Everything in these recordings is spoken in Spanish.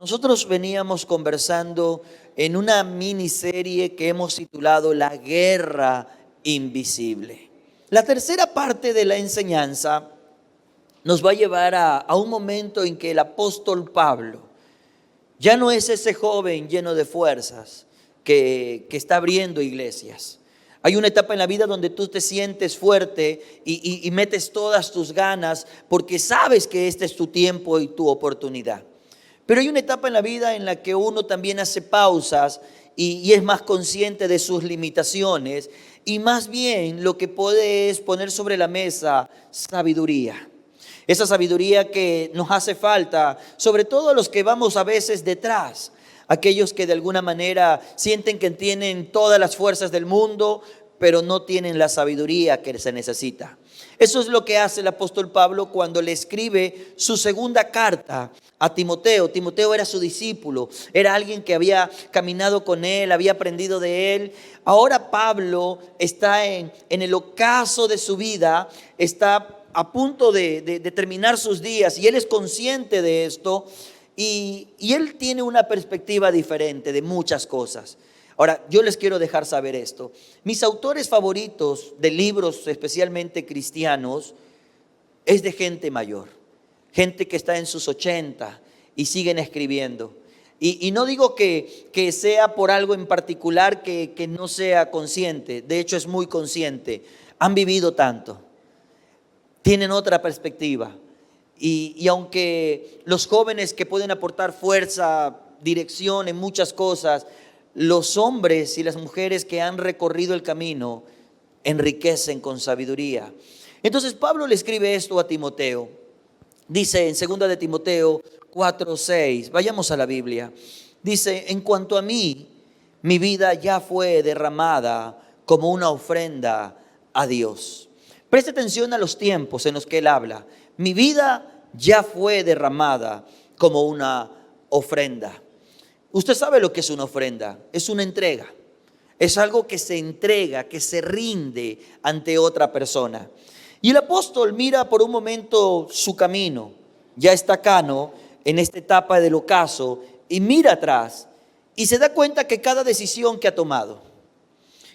Nosotros veníamos conversando en una miniserie que hemos titulado La Guerra Invisible. La tercera parte de la enseñanza nos va a llevar a un momento en que el apóstol Pablo ya no es ese joven lleno de fuerzas que está abriendo iglesias. Hay una etapa en la vida donde tú te sientes fuerte y metes todas tus ganas porque sabes que este es tu tiempo y tu oportunidad. Pero hay una etapa en la vida en la que uno también hace pausas y es más consciente de sus limitaciones y más bien lo que puede es poner sobre la mesa sabiduría. Esa sabiduría que nos hace falta, sobre todo a los que vamos a veces detrás, aquellos que de alguna manera sienten que tienen todas las fuerzas del mundo, pero no tienen la sabiduría que se necesita. Eso es lo que hace el apóstol Pablo cuando le escribe su segunda carta a Timoteo. Timoteo era su discípulo, era alguien que había caminado con él, había aprendido de él. Ahora Pablo está en el ocaso de su vida, está a punto de terminar sus días y él es consciente de esto y él tiene una perspectiva diferente de muchas cosas. Ahora, yo les quiero dejar saber esto. Mis autores favoritos de libros, especialmente cristianos, es de gente mayor. Gente que está en sus 80 y siguen escribiendo. Y no digo que sea por algo en particular que no sea consciente. De hecho, es muy consciente. Han vivido tanto. Tienen otra perspectiva. Y aunque los jóvenes que pueden aportar fuerza, dirección en muchas cosas, los hombres y las mujeres que han recorrido el camino enriquecen con sabiduría. Entonces Pablo le escribe esto a Timoteo. Dice en 2 de Timoteo 4:6, vayamos a la Biblia. Dice, en cuanto a mí, mi vida ya fue derramada como una ofrenda a Dios. Preste atención a los tiempos en los que él habla. Mi vida ya fue derramada como una ofrenda. Usted sabe lo que es una ofrenda, es una entrega, es algo que se entrega, que se rinde ante otra persona. Y el apóstol mira por un momento su camino, ya está Cano en esta etapa del ocaso y mira atrás y se da cuenta que cada decisión que ha tomado,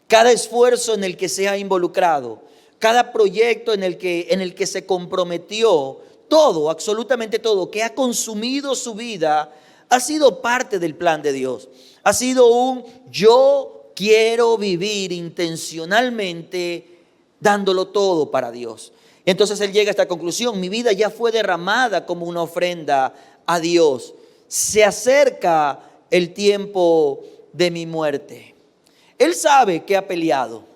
cada esfuerzo en el que se ha involucrado, cada proyecto en el que se comprometió, todo, absolutamente todo, que ha consumido su vida, ha sido parte del plan de Dios. Ha sido yo quiero vivir intencionalmente dándolo todo para Dios. Entonces él llega a esta conclusión, mi vida ya fue derramada como una ofrenda a Dios. Se acerca el tiempo de mi muerte. Él sabe que ha peleado.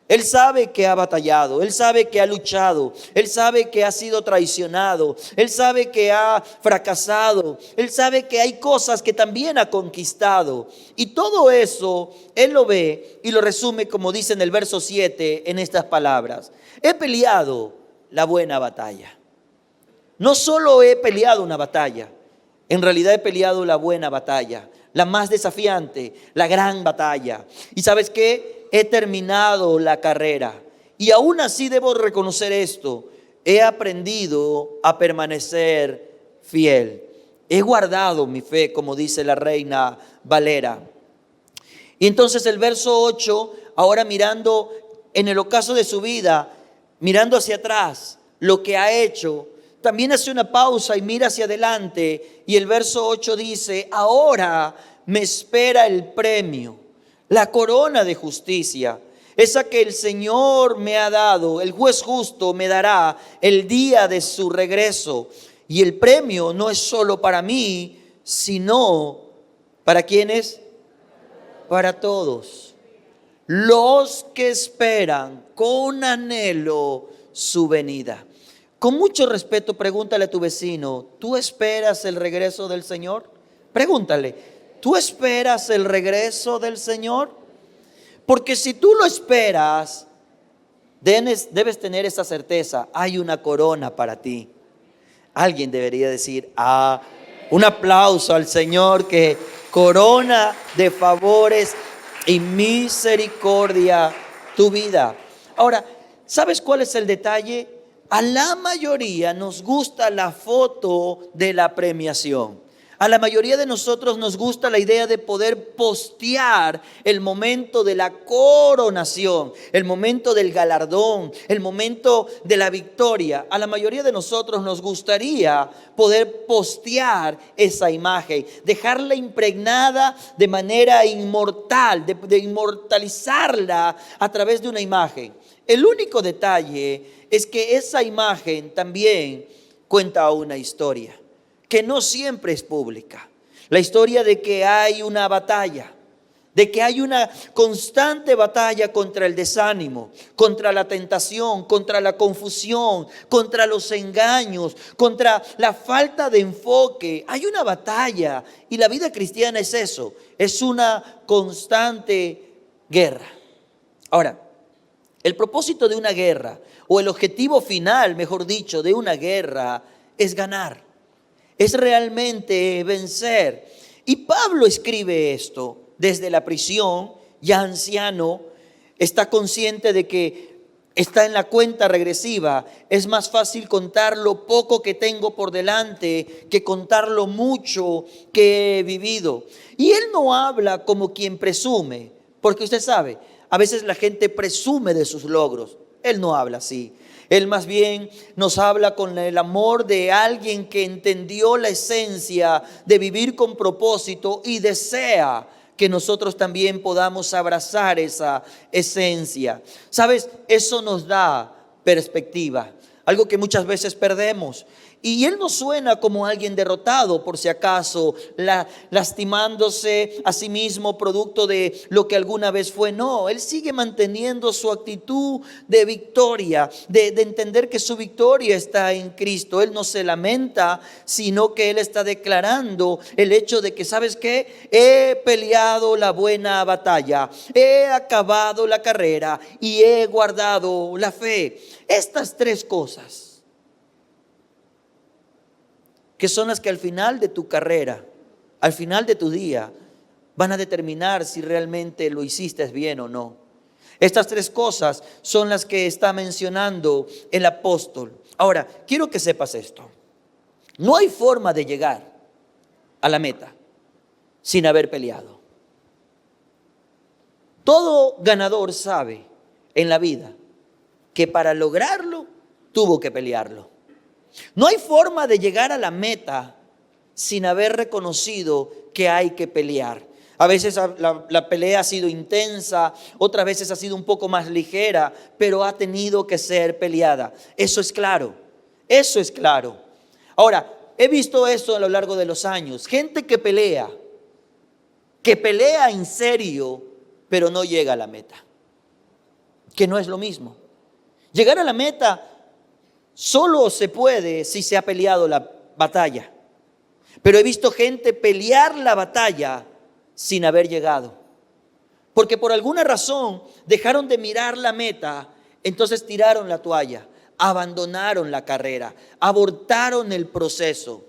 Él sabe que ha batallado, él sabe que ha luchado, él sabe que ha sido traicionado, él sabe que ha fracasado, él sabe que hay cosas que también ha conquistado. Y todo eso él lo ve y lo resume, como dice en el verso 7, en estas palabras. He peleado la buena batalla. No solo he peleado una batalla, en realidad he peleado la buena batalla, la más desafiante, la gran batalla. ¿Y sabes qué? He terminado la carrera y aún así debo reconocer esto, he aprendido a permanecer fiel. He guardado mi fe, como dice la Reina Valera. Y entonces el verso 8, ahora mirando en el ocaso de su vida, mirando hacia atrás, lo que ha hecho, también hace una pausa y mira hacia adelante. Y el verso 8 dice, ahora me espera el premio, la corona de justicia, esa que el Señor me ha dado, el juez justo me dará el día de su regreso. Y el premio no es solo para mí, sino ¿para quiénes? Para todos los que esperan con anhelo su venida. Con mucho respeto, pregúntale a tu vecino, ¿tú esperas el regreso del Señor? Pregúntale. ¿Tú esperas el regreso del Señor? Porque si tú lo esperas, debes tener esa certeza. Hay una corona para ti. Alguien debería decir, un aplauso al Señor que corona de favores y misericordia tu vida. Ahora, ¿sabes cuál es el detalle? A la mayoría nos gusta la foto de la premiación. A la mayoría de nosotros nos gusta la idea de poder postear el momento de la coronación, el momento del galardón, el momento de la victoria. A la mayoría de nosotros nos gustaría poder postear esa imagen, dejarla impregnada de manera inmortal, de inmortalizarla a través de una imagen. El único detalle es que esa imagen también cuenta una historia que no siempre es pública. La historia de que hay una batalla, de que hay una constante batalla contra el desánimo, contra la tentación, contra la confusión, contra los engaños, contra la falta de enfoque. Hay una batalla y la vida cristiana es eso, es una constante guerra. Ahora, el propósito de una guerra, o el objetivo final, mejor dicho, de una guerra es ganar. Es realmente vencer. Y Pablo escribe esto desde la prisión, ya anciano, está consciente de que está en la cuenta regresiva. Es más fácil contar lo poco que tengo por delante que contar lo mucho que he vivido. Y él no habla como quien presume, porque usted sabe, a veces la gente presume de sus logros. Él no habla así. Él más bien nos habla con el amor de alguien que entendió la esencia de vivir con propósito y desea que nosotros también podamos abrazar esa esencia. ¿Sabes? Eso nos da perspectiva, algo que muchas veces perdemos. Y él no suena como alguien derrotado, por si acaso, lastimándose a sí mismo producto de lo que alguna vez fue. No, él sigue manteniendo su actitud de victoria, de entender que su victoria está en Cristo. Él no se lamenta, sino que él está declarando el hecho de que, ¿sabes qué? He peleado la buena batalla, he acabado la carrera y he guardado la fe. Estas tres cosas, que son las que al final de tu carrera, al final de tu día, van a determinar si realmente lo hiciste bien o no. Estas tres cosas son las que está mencionando el apóstol. Ahora, quiero que sepas esto. No hay forma de llegar a la meta sin haber peleado. Todo ganador sabe en la vida que para lograrlo tuvo que pelearlo. No hay forma de llegar a la meta sin haber reconocido que hay que pelear. A veces la pelea ha sido intensa, otras veces ha sido un poco más ligera, pero ha tenido que ser peleada. Eso es claro, eso es claro. Ahora, he visto esto a lo largo de los años. Gente que pelea en serio, pero no llega a la meta. Que no es lo mismo. Llegar a la meta solo se puede si se ha peleado la batalla. Pero he visto gente pelear la batalla sin haber llegado. Porque por alguna razón dejaron de mirar la meta, entonces tiraron la toalla, abandonaron la carrera, abortaron el proceso.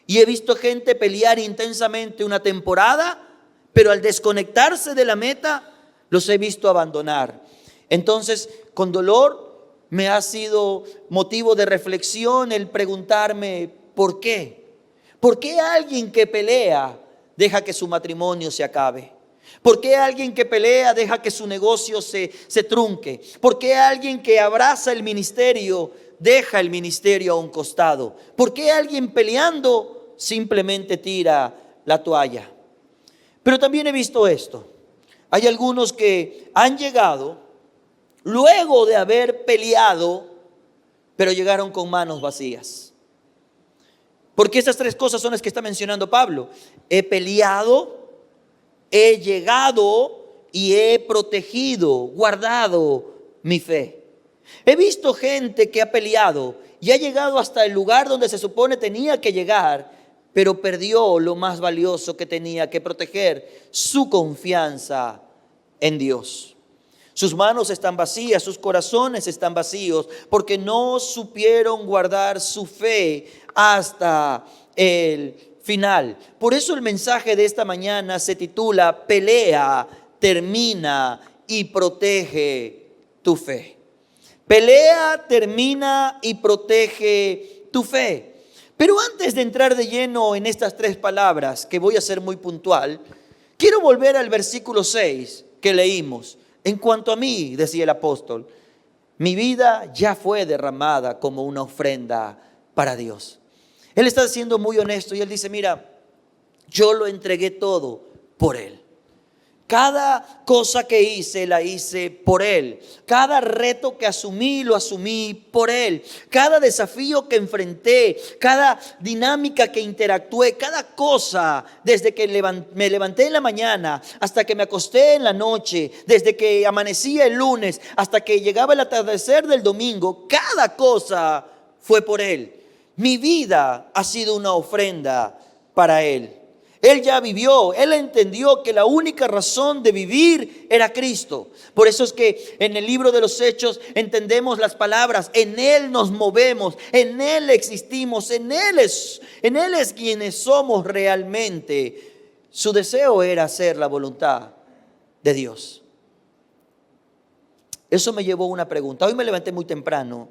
Y he visto gente pelear intensamente una temporada, pero al desconectarse de la meta, los he visto abandonar. Entonces, con dolor, me ha sido motivo de reflexión el preguntarme ¿por qué? ¿Por qué alguien que pelea deja que su matrimonio se acabe? ¿Por qué alguien que pelea deja que su negocio se trunque? ¿Por qué alguien que abraza el ministerio deja el ministerio a un costado? ¿Por qué alguien peleando simplemente tira la toalla? Pero también he visto esto. Hay algunos que han llegado luego de haber peleado, pero llegaron con manos vacías. Porque estas tres cosas son las que está mencionando Pablo. He peleado, he llegado y he protegido, guardado mi fe. He visto gente que ha peleado y ha llegado hasta el lugar donde se supone tenía que llegar, pero perdió lo más valioso que tenía que proteger, su confianza en Dios. Sus manos están vacías, sus corazones están vacíos, porque no supieron guardar su fe hasta el final. Por eso el mensaje de esta mañana se titula Pelea, termina y protege tu fe. Pelea, termina y protege tu fe. Pero antes de entrar de lleno en estas tres palabras, que voy a ser muy puntual, quiero volver al versículo 6 que leímos. En cuanto a mí, decía el apóstol, mi vida ya fue derramada como una ofrenda para Dios. Él está siendo muy honesto y él dice, mira, yo lo entregué todo por Él. Cada cosa que hice, la hice por Él. Cada reto que asumí, lo asumí por Él. Cada desafío que enfrenté, cada dinámica que interactué, cada cosa, desde que me levanté en la mañana hasta que me acosté en la noche, desde que amanecía el lunes hasta que llegaba el atardecer del domingo, cada cosa fue por Él. Mi vida ha sido una ofrenda para Él. Él ya vivió, Él entendió que la única razón de vivir era Cristo. Por eso es que en el libro de los Hechos entendemos las palabras, en Él nos movemos, en Él existimos, en Él es quienes somos realmente. Su deseo era hacer la voluntad de Dios. Eso me llevó a una pregunta. Hoy me levanté muy temprano.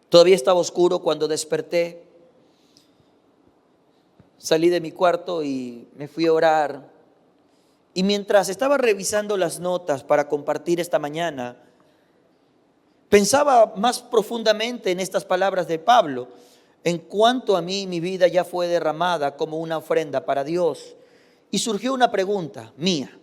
Todavía estaba oscuro cuando desperté. Salí de mi cuarto y me fui a orar. Y mientras estaba revisando las notas para compartir esta mañana, pensaba más profundamente en estas palabras de Pablo. En cuanto a mí, mi vida ya fue derramada como una ofrenda para Dios. Y surgió una pregunta mía.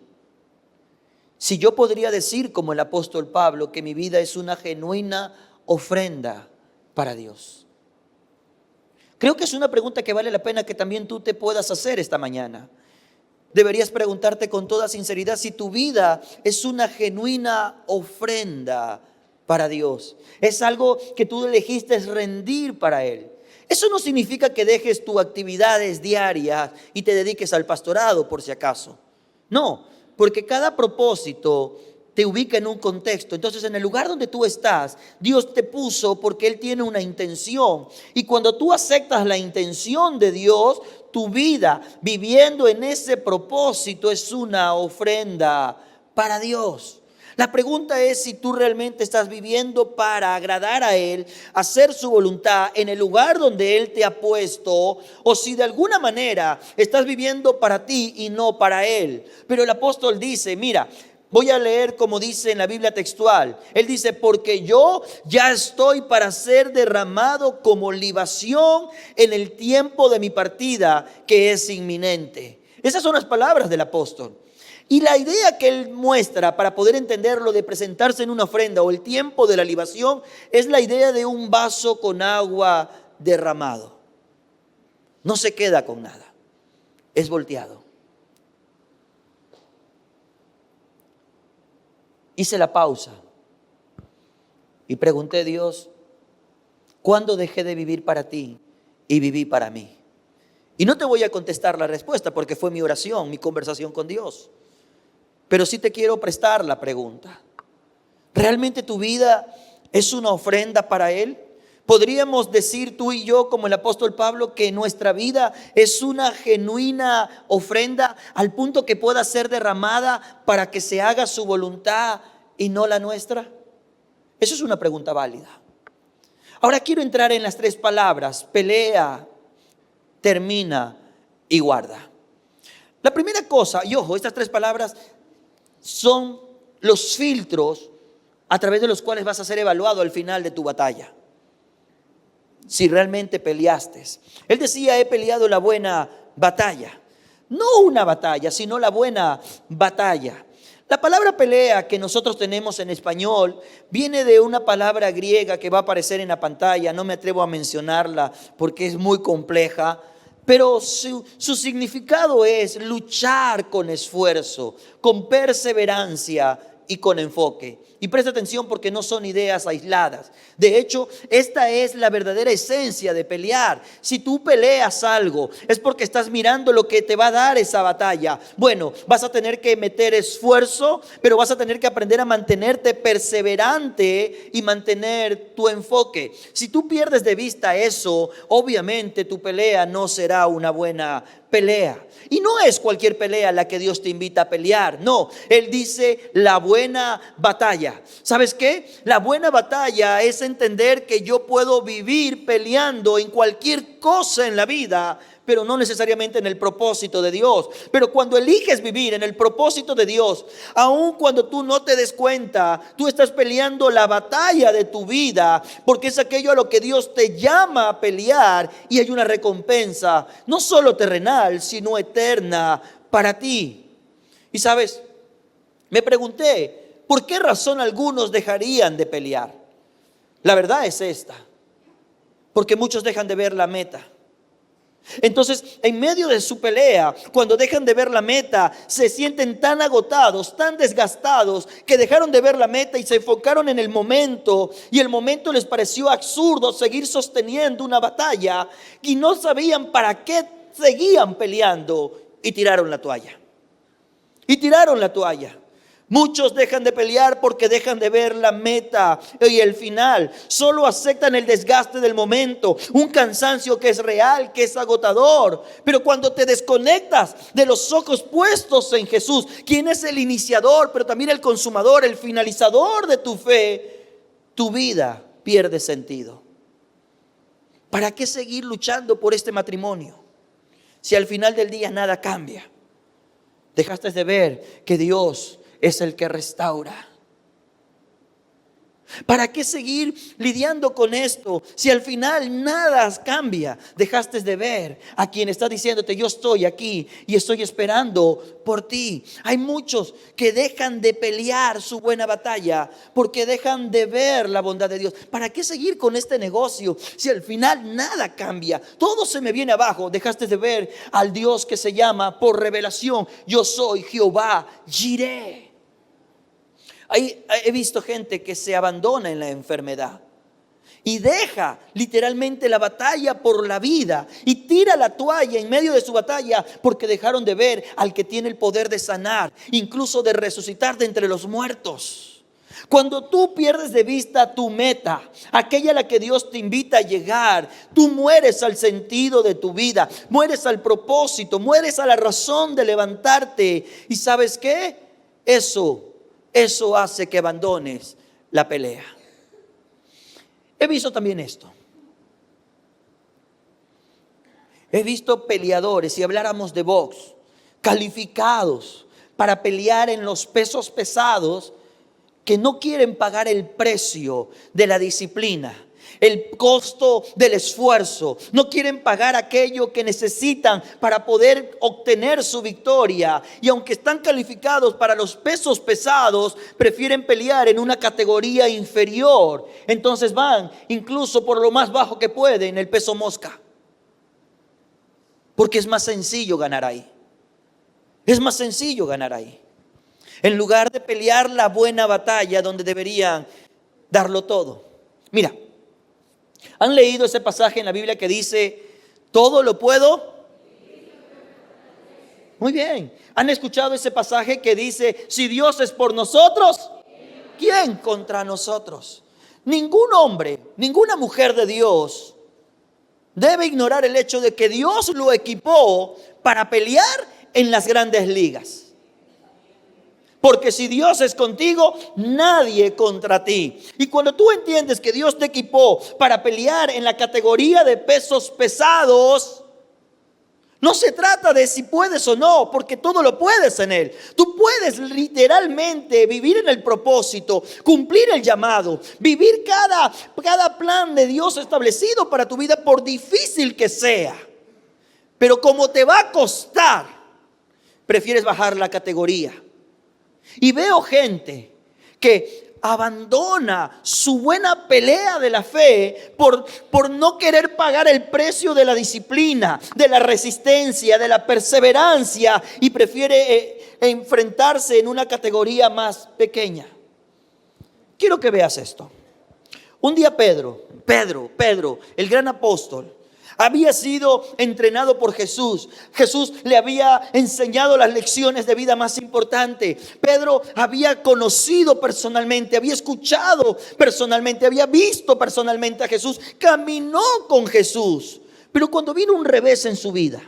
Si yo podría decir como el apóstol Pablo que mi vida es una genuina ofrenda para Dios. Creo que es una pregunta que vale la pena que también tú te puedas hacer esta mañana. Deberías preguntarte con toda sinceridad si tu vida es una genuina ofrenda para Dios. Es algo que tú elegiste rendir para Él. Eso no significa que dejes tus actividades diarias y te dediques al pastorado por si acaso. No, porque cada propósito te ubica en un contexto. Entonces, en el lugar donde tú estás, Dios te puso porque Él tiene una intención. Y cuando tú aceptas la intención de Dios, tu vida viviendo en ese propósito es una ofrenda para Dios. La pregunta es si tú realmente estás viviendo para agradar a Él, hacer su voluntad en el lugar donde Él te ha puesto, o si de alguna manera estás viviendo para ti y no para Él. Pero el apóstol dice, mira, voy a leer como dice en la Biblia textual. Él dice, porque yo ya estoy para ser derramado como libación en el tiempo de mi partida, que es inminente. Esas son las palabras del apóstol. Y la idea que él muestra para poder entenderlo de presentarse en una ofrenda o el tiempo de la libación es la idea de un vaso con agua derramado. No se queda con nada, es volteado. Hice la pausa y pregunté a Dios, ¿cuándo dejé de vivir para ti y viví para mí? Y no te voy a contestar la respuesta porque fue mi oración, mi conversación con Dios. Pero sí te quiero prestar la pregunta. ¿Realmente tu vida es una ofrenda para Él? ¿Podríamos decir tú y yo, como el apóstol Pablo, que nuestra vida es una genuina ofrenda al punto que pueda ser derramada para que se haga su voluntad y no la nuestra? Eso es una pregunta válida. Ahora quiero entrar en las tres palabras: pelea, termina y guarda. La primera cosa, y ojo, estas tres palabras son los filtros a través de los cuales vas a ser evaluado al final de tu batalla. Si realmente peleaste. Él decía, he peleado la buena batalla. No una batalla, sino la buena batalla. La palabra pelea que nosotros tenemos en español viene de una palabra griega que va a aparecer en la pantalla. No me atrevo a mencionarla porque es muy compleja. Pero su significado es luchar con esfuerzo, con perseverancia y con enfoque. Y presta atención porque no son ideas aisladas. De hecho, esta es la verdadera esencia de pelear. Si tú peleas algo, es porque estás mirando lo que te va a dar esa batalla. Bueno, vas a tener que meter esfuerzo, pero vas a tener que aprender a mantenerte perseverante y mantener tu enfoque. Si tú pierdes de vista eso, obviamente tu pelea no será una buena pelea. Y no es cualquier pelea la que Dios te invita a pelear. No, Él dice la buena batalla. ¿Sabes qué? La buena batalla es entender que yo puedo vivir peleando en cualquier cosa en la vida, pero no necesariamente en el propósito de Dios. Pero cuando eliges vivir en el propósito de Dios, aun cuando tú no te des cuenta, tú estás peleando la batalla de tu vida, porque es aquello a lo que Dios te llama a pelear, y hay una recompensa, no solo terrenal, sino eterna para ti. Y sabes, me pregunté, ¿por qué razón algunos dejarían de pelear? La verdad es esta: porque muchos dejan de ver la meta. Entonces, en medio de su pelea, cuando dejan de ver la meta, se sienten tan agotados, tan desgastados, que dejaron de ver la meta y se enfocaron en el momento. Y el momento les pareció absurdo seguir sosteniendo una batalla, y no sabían para qué seguían peleando, y tiraron la toalla. Y tiraron la toalla. Muchos dejan de pelear porque dejan de ver la meta y el final. Solo aceptan el desgaste del momento, un cansancio que es real, que es agotador. Pero cuando te desconectas de los ojos puestos en Jesús, quien es el iniciador, pero también el consumador, el finalizador de tu fe, tu vida pierde sentido. ¿Para qué seguir luchando por este matrimonio si al final del día nada cambia? Dejaste de ver que Dios es el que restaura. ¿Para qué seguir lidiando con esto si al final nada cambia? Dejaste de ver a quien está diciéndote: yo estoy aquí y estoy esperando por ti. Hay muchos que dejan de pelear su buena batalla porque dejan de ver la bondad de Dios. ¿Para qué seguir con este negocio si al final nada cambia? Todo se me viene abajo. Dejaste de ver al Dios que se llama por revelación: yo soy Jehová Jireh. He visto gente que se abandona en la enfermedad y deja literalmente la batalla por la vida y tira la toalla en medio de su batalla porque dejaron de ver al que tiene el poder de sanar, incluso de resucitar de entre los muertos. Cuando tú pierdes de vista tu meta, aquella a la que Dios te invita a llegar, tú mueres al sentido de tu vida, mueres al propósito, mueres a la razón de levantarte. ¿Y sabes qué? Eso hace que abandones la pelea. He visto también esto. He visto peleadores, si habláramos de box, calificados para pelear en los pesos pesados, que no quieren pagar el precio de la disciplina, el costo del esfuerzo. No quieren pagar aquello que necesitan para poder obtener su victoria. Y aunque están calificados para los pesos pesados, prefieren pelear en una categoría inferior. Entonces van incluso por lo más bajo que pueden, el peso mosca, porque es más sencillo ganar ahí. Es más sencillo ganar ahí, en lugar de pelear la buena batalla donde deberían darlo todo. Mira, ¿han leído ese pasaje en la Biblia que dice: todo lo puedo? Muy bien. ¿Han escuchado ese pasaje que dice: si Dios es por nosotros, ¿quién contra nosotros? Ningún hombre, ninguna mujer de Dios debe ignorar el hecho de que Dios lo equipó para pelear en las grandes ligas. Porque si Dios es contigo, nadie contra ti. Y cuando tú entiendes que Dios te equipó para pelear en la categoría de pesos pesados, no se trata de si puedes o no, porque todo lo puedes en Él. Tú puedes literalmente vivir en el propósito, cumplir el llamado, vivir cada plan de Dios establecido para tu vida, por difícil que sea. Pero como te va a costar, prefieres bajar la categoría. Y veo gente que abandona su buena pelea de la fe por no querer pagar el precio de la disciplina, de la resistencia, de la perseverancia, y prefiere enfrentarse en una categoría más pequeña. Quiero que veas esto. Un día Pedro, el gran apóstol, había sido entrenado por Jesús. Jesús le había enseñado las lecciones de vida más importantes. Pedro había conocido personalmente, había escuchado personalmente, había visto personalmente a Jesús, caminó con Jesús. Pero cuando vino un revés en su vida,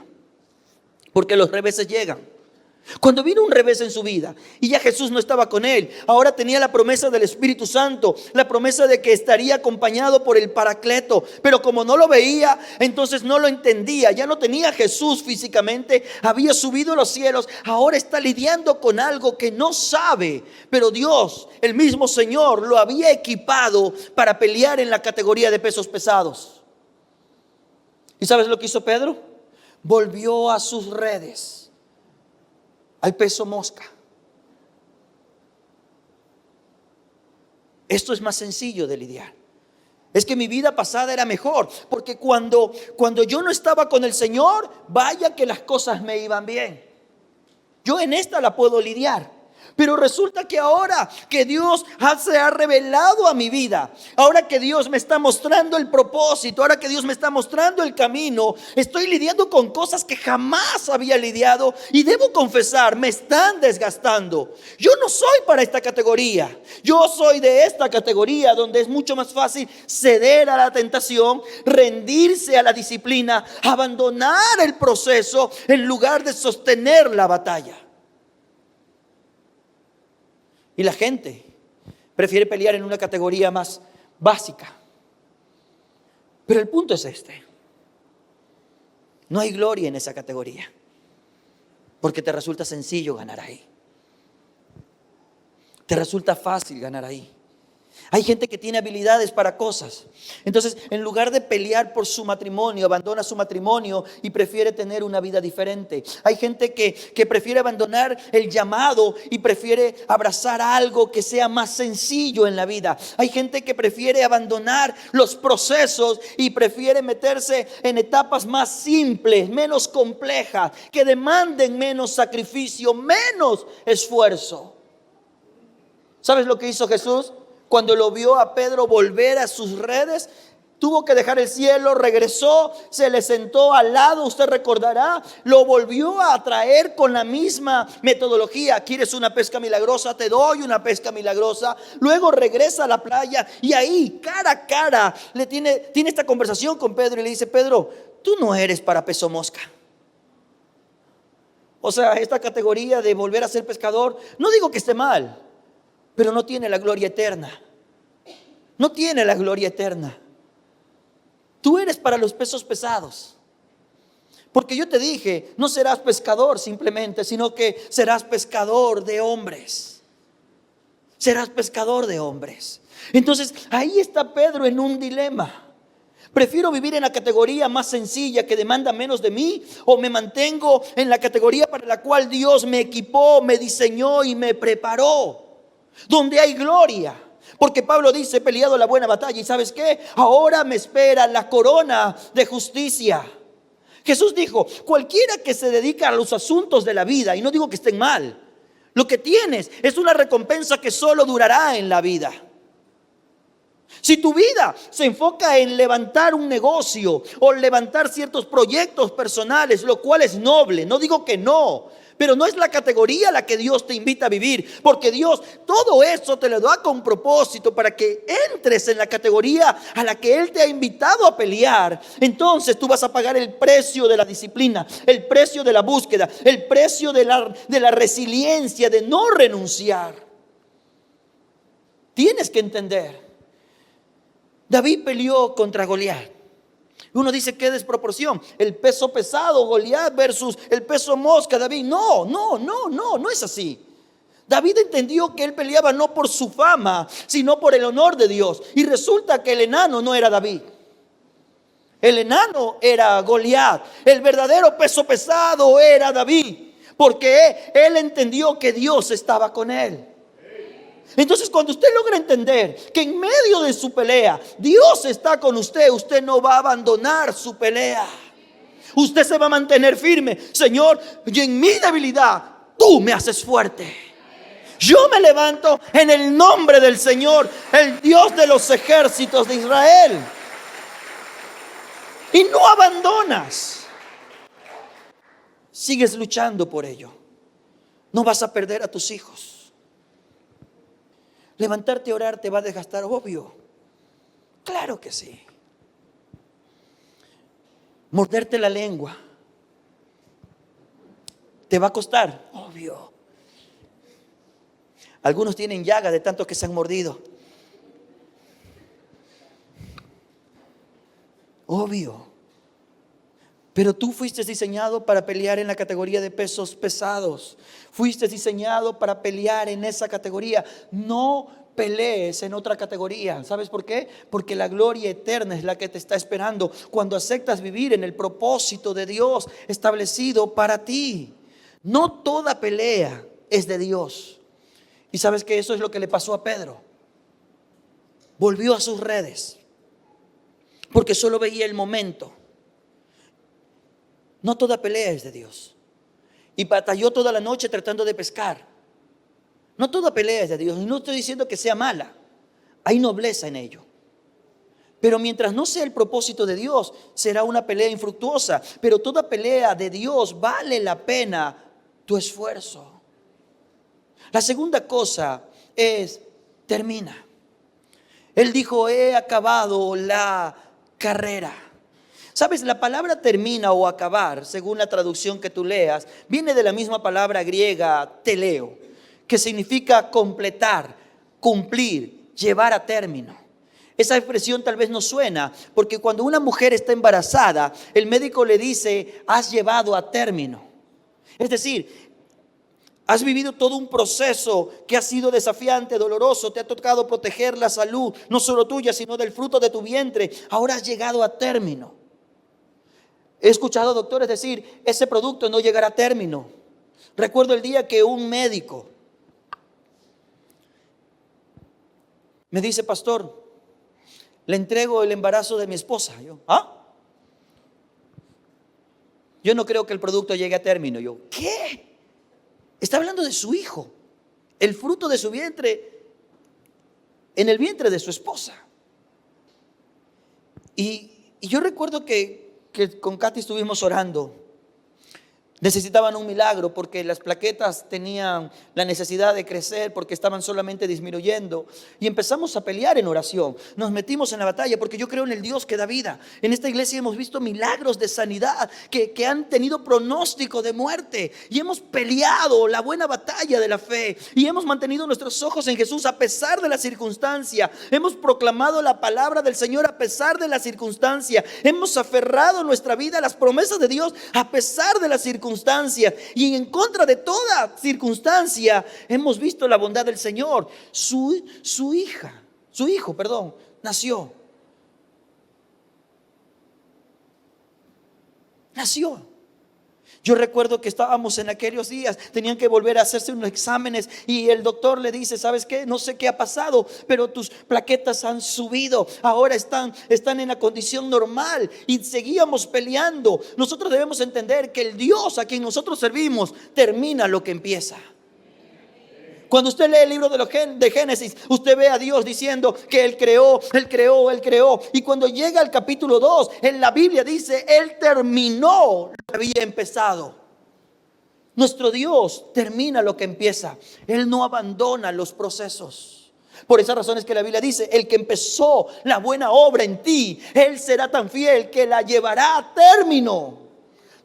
porque los reveses llegan. Cuando vino un revés en su vida y ya Jesús no estaba con él, ahora tenía la promesa del Espíritu Santo, la promesa de que estaría acompañado por el Paracleto, pero como no lo veía, entonces no lo entendía, ya no tenía a Jesús físicamente, había subido a los cielos, ahora está lidiando con algo que no sabe, pero Dios, el mismo Señor, lo había equipado para pelear en la categoría de pesos pesados. ¿Y sabes lo que hizo Pedro? Volvió a sus redes, al peso mosca. Esto es más sencillo de lidiar. Es que mi vida pasada era mejor, porque cuando yo no estaba con el Señor, vaya que las cosas me iban bien. Yo en esta la puedo lidiar. Pero resulta que ahora que Dios se ha revelado a mi vida, ahora que Dios me está mostrando el propósito, ahora que Dios me está mostrando el camino, estoy lidiando con cosas que jamás había lidiado y debo confesar, me están desgastando. Yo no soy para esta categoría, yo soy de esta categoría donde es mucho más fácil ceder a la tentación, rendirse a la disciplina, abandonar el proceso en lugar de sostener la batalla. Y la gente prefiere pelear en una categoría más básica. Pero el punto es este: no hay gloria en esa categoría, porque te resulta sencillo ganar ahí. Te resulta fácil ganar ahí. Hay gente que tiene habilidades para cosas. Entonces, en lugar de pelear por su matrimonio, abandona su matrimonio y prefiere tener una vida diferente. Hay gente que prefiere abandonar el llamado y prefiere abrazar algo que sea más sencillo en la vida. Hay gente que prefiere abandonar los procesos y prefiere meterse en etapas más simples, menos complejas, que demanden menos sacrificio, menos esfuerzo. ¿Sabes lo que hizo Jesús? Cuando lo vio a Pedro volver a sus redes, tuvo que dejar el cielo, regresó, se le sentó al lado, usted recordará, lo volvió a traer con la misma metodología. ¿Quieres una pesca milagrosa? Te doy una pesca milagrosa. Luego regresa a la playa y ahí, cara a cara, tiene esta conversación con Pedro y le dice: Pedro, tú no eres para peso mosca. O sea, esta categoría de volver a ser pescador, no digo que esté mal, pero no tiene la gloria eterna. No tiene la gloria eterna. Tú eres para los pesos pesados. Porque yo te dije, no serás pescador simplemente, sino que serás pescador de hombres. Serás pescador de hombres. Entonces, ahí está Pedro en un dilema. ¿Prefiero vivir en la categoría más sencilla que demanda menos de mí? ¿O me mantengo en la categoría para la cual Dios me equipó, me diseñó y me preparó? Donde hay gloria. Porque Pablo dice: he peleado la buena batalla y ¿sabes qué? Ahora me espera la corona de justicia. Jesús dijo: cualquiera que se dedica a los asuntos de la vida, y no digo que estén mal, lo que tienes es una recompensa que solo durará en la vida. Si tu vida se enfoca en levantar un negocio o levantar ciertos proyectos personales, lo cual es noble, no digo que no, pero no es la categoría a la que Dios te invita a vivir, porque Dios todo eso te lo da con propósito para que entres en la categoría a la que Él te ha invitado a pelear. Entonces tú vas a pagar el precio de la disciplina, el precio de la búsqueda, el precio de la resiliencia, de no renunciar. Tienes que entender. David peleó contra Goliat. Uno dice: qué desproporción, el peso pesado Goliat versus el peso mosca David. No es así. David entendió que él peleaba no por su fama, sino por el honor de Dios. Y resulta que el enano no era David. El enano era Goliat. El verdadero peso pesado era David, porque él entendió que Dios estaba con él. Entonces, cuando usted logra entender que en medio de su pelea Dios está con usted, usted no va a abandonar su pelea. Usted se va a mantener firme. Señor, y en mi debilidad tú me haces fuerte. Yo me levanto en el nombre del Señor, el Dios de los ejércitos de Israel. Y no abandonas. Sigues luchando por ello. No vas a perder a tus hijos. Levantarte a orar te va a desgastar, obvio. Claro que sí. Morderte la lengua ¿Te va a costar? Obvio. Algunos tienen llagas de tanto que se han mordido. Obvio. Pero tú fuiste diseñado para pelear en la categoría de pesos pesados. Fuiste diseñado para pelear en esa categoría. No pelees en otra categoría. ¿Sabes por qué? Porque la gloria eterna es la que te está esperando cuando aceptas vivir en el propósito de Dios establecido para ti. No toda pelea es de Dios. Y sabes que eso es lo que le pasó a Pedro. Volvió a sus redes porque solo veía el momento. No toda pelea es de Dios. Y batalló toda la noche tratando de pescar. No toda pelea es de Dios. Y no estoy diciendo que sea mala. Hay nobleza en ello. Pero mientras no sea el propósito de Dios, será una pelea infructuosa. Pero toda pelea de Dios vale la pena tu esfuerzo. La segunda cosa es, termina. Él dijo, he acabado la carrera. ¿Sabes? La palabra termina o acabar, según la traducción que tú leas, viene de la misma palabra griega teleo, que significa completar, cumplir, llevar a término. Esa expresión tal vez no suena, porque cuando una mujer está embarazada, el médico le dice, has llevado a término. Es decir, has vivido todo un proceso que ha sido desafiante, doloroso, te ha tocado proteger la salud, no solo tuya, sino del fruto de tu vientre. Ahora has llegado a término. He escuchado doctores decir, ese producto no llegará a término. Recuerdo el día que un médico me dice, pastor, le entrego el embarazo de mi esposa. Yo no creo que el producto llegue a término. ¿Qué? Está hablando de su hijo, el fruto de su vientre, en el vientre de su esposa. Y yo recuerdo que con Katy estuvimos orando. Necesitaban un milagro porque las plaquetas tenían la necesidad de crecer porque estaban solamente disminuyendo. Y empezamos a pelear en oración. Nos metimos en la batalla porque yo creo en el Dios que da vida. En esta iglesia hemos visto milagros de sanidad que han tenido pronóstico de muerte. Y hemos peleado la buena batalla de la fe. Y hemos mantenido nuestros ojos en Jesús a pesar de la circunstancia. Hemos proclamado la palabra del Señor a pesar de la circunstancia. Hemos aferrado nuestra vida a las promesas de Dios a pesar de la circunstancia. Y en contra de toda circunstancia hemos visto la bondad del Señor. Su hijo, nació. Yo recuerdo que estábamos en aquellos días, tenían que volver a hacerse unos exámenes y el doctor le dice, ¿sabes qué? No sé qué ha pasado, pero tus plaquetas han subido, ahora están en la condición normal. Y seguíamos peleando. Nosotros debemos entender que el Dios a quien nosotros servimos termina lo que empieza. Cuando usted lee el libro de Génesis, usted ve a Dios diciendo que Él creó. Y cuando llega al capítulo 2, en la Biblia dice, Él terminó lo que había empezado. Nuestro Dios termina lo que empieza. Él no abandona los procesos. Por esa razón es que la Biblia dice, el que empezó la buena obra en ti, Él será tan fiel que la llevará a término.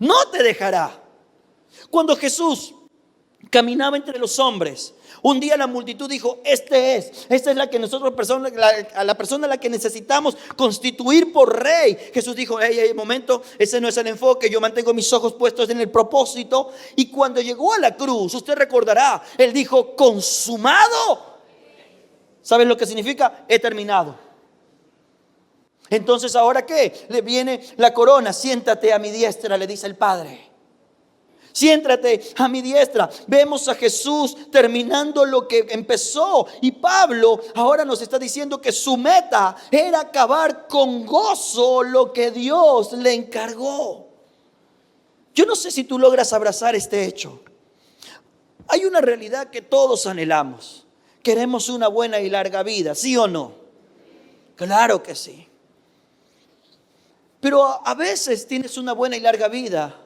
No te dejará. Cuando Jesús caminaba entre los hombres, un día la multitud dijo, esta es la que nosotros, la persona a la que necesitamos constituir por rey. Jesús dijo, hey, momento, ese no es el enfoque, yo mantengo mis ojos puestos en el propósito. Y cuando llegó a la cruz, usted recordará, Él dijo, consumado. ¿Sabes lo que significa? He terminado. Entonces, ¿ahora qué? Le viene la corona, siéntate a mi diestra, le dice el Padre. Siéntate a mi diestra. Vemos a Jesús terminando lo que empezó. Y Pablo ahora nos está diciendo que su meta era acabar con gozo lo que Dios le encargó. Yo no sé si tú logras abrazar este hecho. Hay una realidad que todos anhelamos. Queremos una buena y larga vida, ¿sí o no? Claro que sí. Pero a veces tienes una buena y larga vida,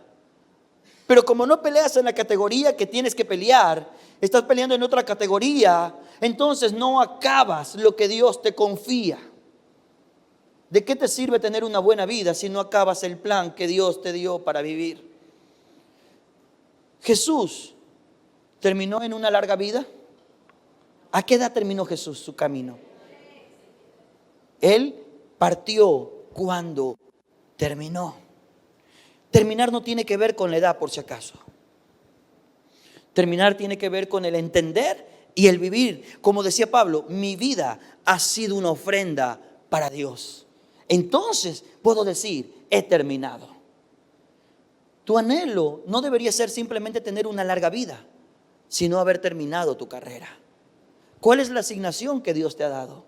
pero como no peleas en la categoría que tienes que pelear, estás peleando en otra categoría, entonces no acabas lo que Dios te confía. ¿De qué te sirve tener una buena vida si no acabas el plan que Dios te dio para vivir? Jesús terminó en una larga vida. ¿A qué edad terminó Jesús su camino? Él partió cuando terminó. Terminar no tiene que ver con la edad, por si acaso. Terminar tiene que ver con el entender y el vivir. Como decía Pablo, mi vida ha sido una ofrenda para Dios. Entonces puedo decir, he terminado. Tu anhelo no debería ser simplemente tener una larga vida, sino haber terminado tu carrera. ¿Cuál es la asignación que Dios te ha dado?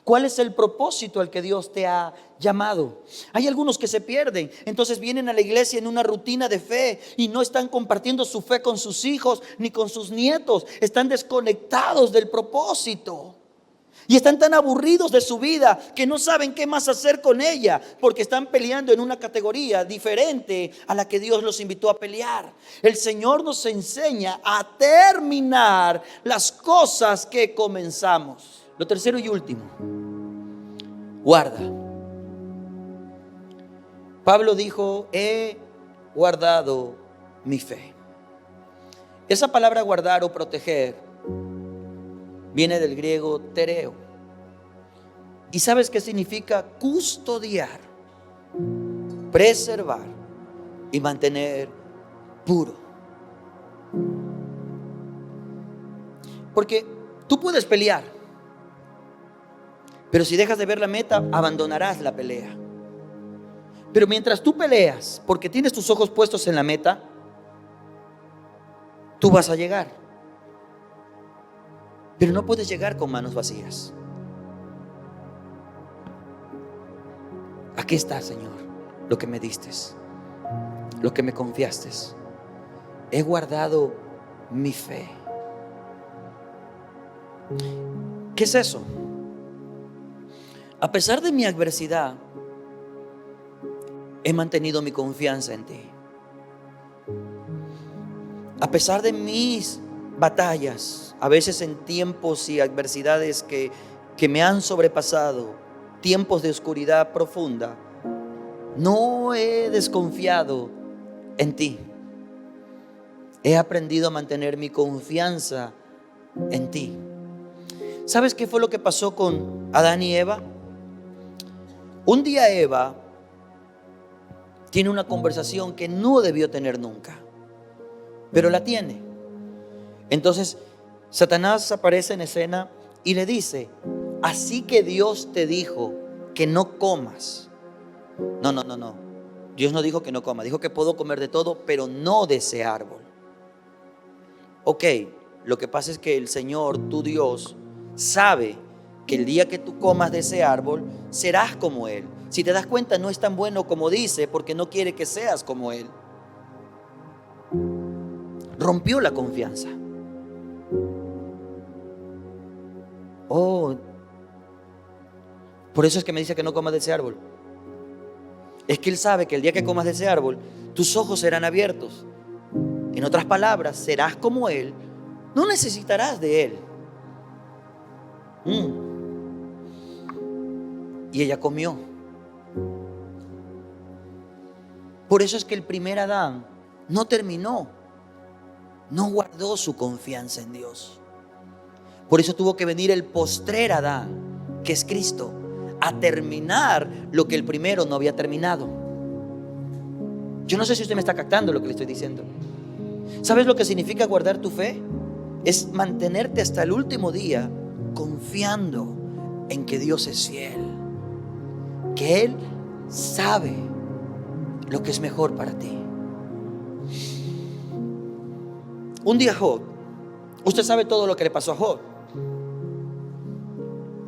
¿Cuál es el propósito al que Dios te ha llamado? Hay algunos que se pierden, entonces vienen a la iglesia en una rutina de fe y no están compartiendo su fe con sus hijos ni con sus nietos. Están desconectados del propósito. Y están tan aburridos de su vida que no saben qué más hacer con ella, porque están peleando en una categoría diferente a la que Dios los invitó a pelear. El Señor nos enseña a terminar las cosas que comenzamos. Lo tercero y último, guarda. Pablo dijo, he guardado mi fe. Esa palabra guardar o proteger viene del griego tereo. ¿Y sabes qué significa? Custodiar, preservar y mantener puro. Porque tú puedes pelear, pero si dejas de ver la meta, abandonarás la pelea. Pero mientras tú peleas, porque tienes tus ojos puestos en la meta, tú vas a llegar. Pero no puedes llegar con manos vacías. Aquí está, Señor, lo que me diste, lo que me confiaste. He guardado mi fe. ¿Qué es eso? A pesar de mi adversidad, he mantenido mi confianza en ti. A pesar de mis batallas, a veces en tiempos y adversidades que me han sobrepasado, tiempos de oscuridad profunda, no he desconfiado en ti. He aprendido a mantener mi confianza en ti. ¿Sabes qué fue lo que pasó con Adán y Eva? Un día Eva tiene una conversación que no debió tener nunca, pero la tiene. Entonces Satanás aparece en escena y le dice, así que Dios te dijo que no comas. No. Dios no dijo que no coma, dijo que puedo comer de todo, pero no de ese árbol. Ok, lo que pasa es que el Señor, tu Dios, sabe que el día que tú comas de ese árbol, serás como Él. Si te das cuenta, no es tan bueno como dice, porque no quiere que seas como Él. Rompió la confianza. Por eso es que me dice que no comas de ese árbol. Es que Él sabe que el día que comas de ese árbol, tus ojos serán abiertos. En otras palabras, serás como Él. No necesitarás de Él. Y ella comió. Por eso es que el primer Adán no terminó, no guardó su confianza en Dios. Por eso tuvo que venir el postrer Adán, que es Cristo, a terminar lo que el primero no había terminado. Yo no sé si usted me está captando lo que le estoy diciendo. ¿Sabes lo que significa guardar tu fe? Es mantenerte hasta el último día confiando en que Dios es fiel, que Él sabe lo que es mejor para ti. Un día Job, usted sabe todo lo que le pasó a Job.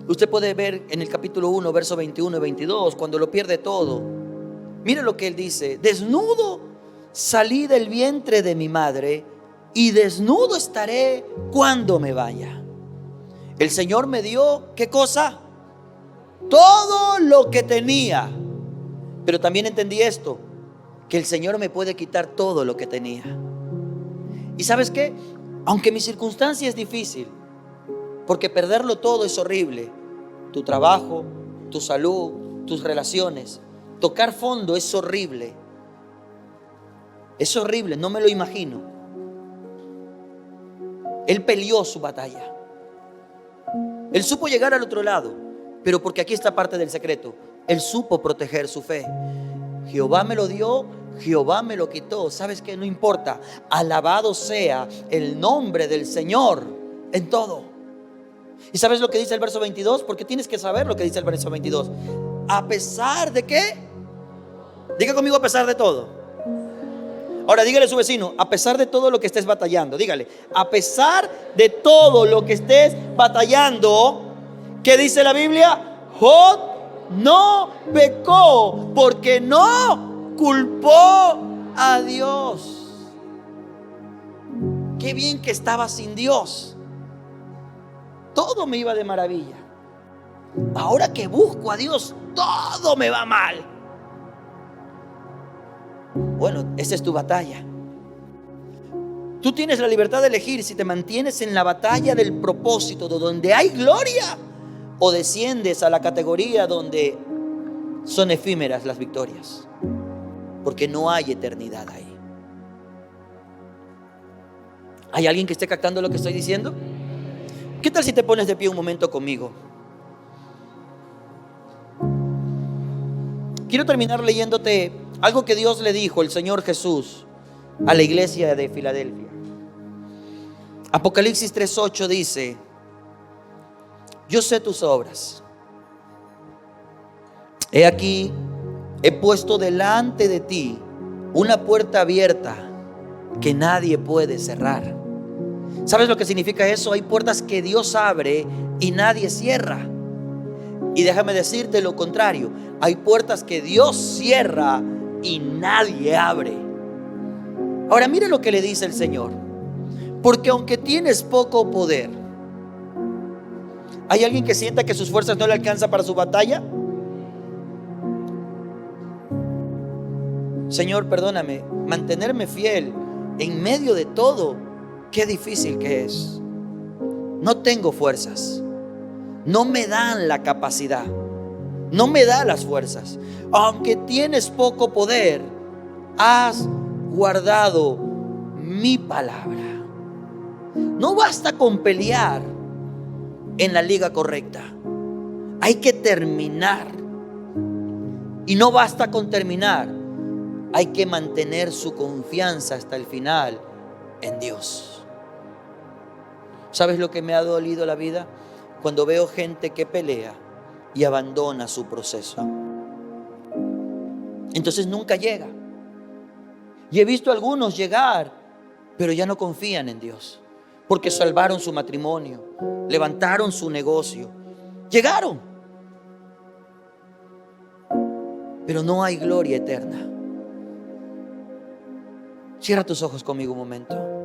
Usted puede ver en el capítulo 1, verso 21 y 22, cuando lo pierde todo. Mire lo que él dice: desnudo salí del vientre de mi madre y desnudo estaré cuando me vaya. El Señor me dio, ¿qué cosa? Todo lo que tenía. Pero también entendí esto, que el Señor me puede quitar todo lo que tenía. ¿Y sabes qué? Aunque mi circunstancia es difícil, porque perderlo todo es horrible. Tu trabajo, tu salud, tus relaciones, tocar fondo es horrible. Es horrible, no me lo imagino. Él peleó su batalla. Él supo llegar al otro lado, pero porque aquí está parte del secreto. Él supo proteger su fe. Jehová me lo dio, Jehová me lo quitó. ¿Sabes qué? No importa. Alabado sea el nombre del Señor en todo. ¿Y sabes lo que dice el verso 22? Porque tienes que saber lo que dice el verso 22. ¿A pesar de qué? Diga conmigo, a pesar de todo. Ahora dígale a su vecino, a pesar de todo lo que estés batallando, dígale, a pesar de todo lo que estés batallando, ¿qué dice la Biblia? Job no pecó porque no culpó a Dios. Qué bien que estaba sin Dios. Todo me iba de maravilla. Ahora que busco a Dios, todo me va mal. Bueno, esa es tu batalla. Tú tienes la libertad de elegir si te mantienes en la batalla del propósito, donde hay gloria, o desciendes a la categoría donde son efímeras las victorias, porque no hay eternidad ahí. ¿Hay alguien que esté captando lo que estoy diciendo? ¿Qué tal si te pones de pie un momento conmigo? Quiero terminar leyéndote algo que Dios le dijo, el Señor Jesús, a la iglesia de Filadelfia. Apocalipsis 3:8 dice: yo sé tus obras. He aquí, he puesto delante de ti una puerta abierta que nadie puede cerrar. ¿Sabes lo que significa eso? Hay puertas que Dios abre y nadie cierra. Y déjame decirte lo contrario. Hay puertas que Dios cierra y nadie abre. Ahora mire lo que le dice el Señor. Porque aunque tienes poco poder, ¿hay alguien que sienta que sus fuerzas no le alcanzan para su batalla? Señor, perdóname, mantenerme fiel en medio de todo, qué difícil que es. No tengo fuerzas, no me dan la capacidad, no me da las fuerzas. Aunque tienes poco poder, has guardado mi palabra. No basta con pelear en la liga correcta, hay que terminar. Y no basta con terminar, hay que mantener su confianza hasta el final en Dios. ¿Sabes lo que me ha dolido la vida? Cuando veo gente que pelea y abandona su proceso. Entonces nunca llega. Y he visto a algunos llegar, pero ya no confían en Dios, porque salvaron su matrimonio, levantaron su negocio, llegaron, pero no hay gloria eterna. Cierra tus ojos conmigo un momento.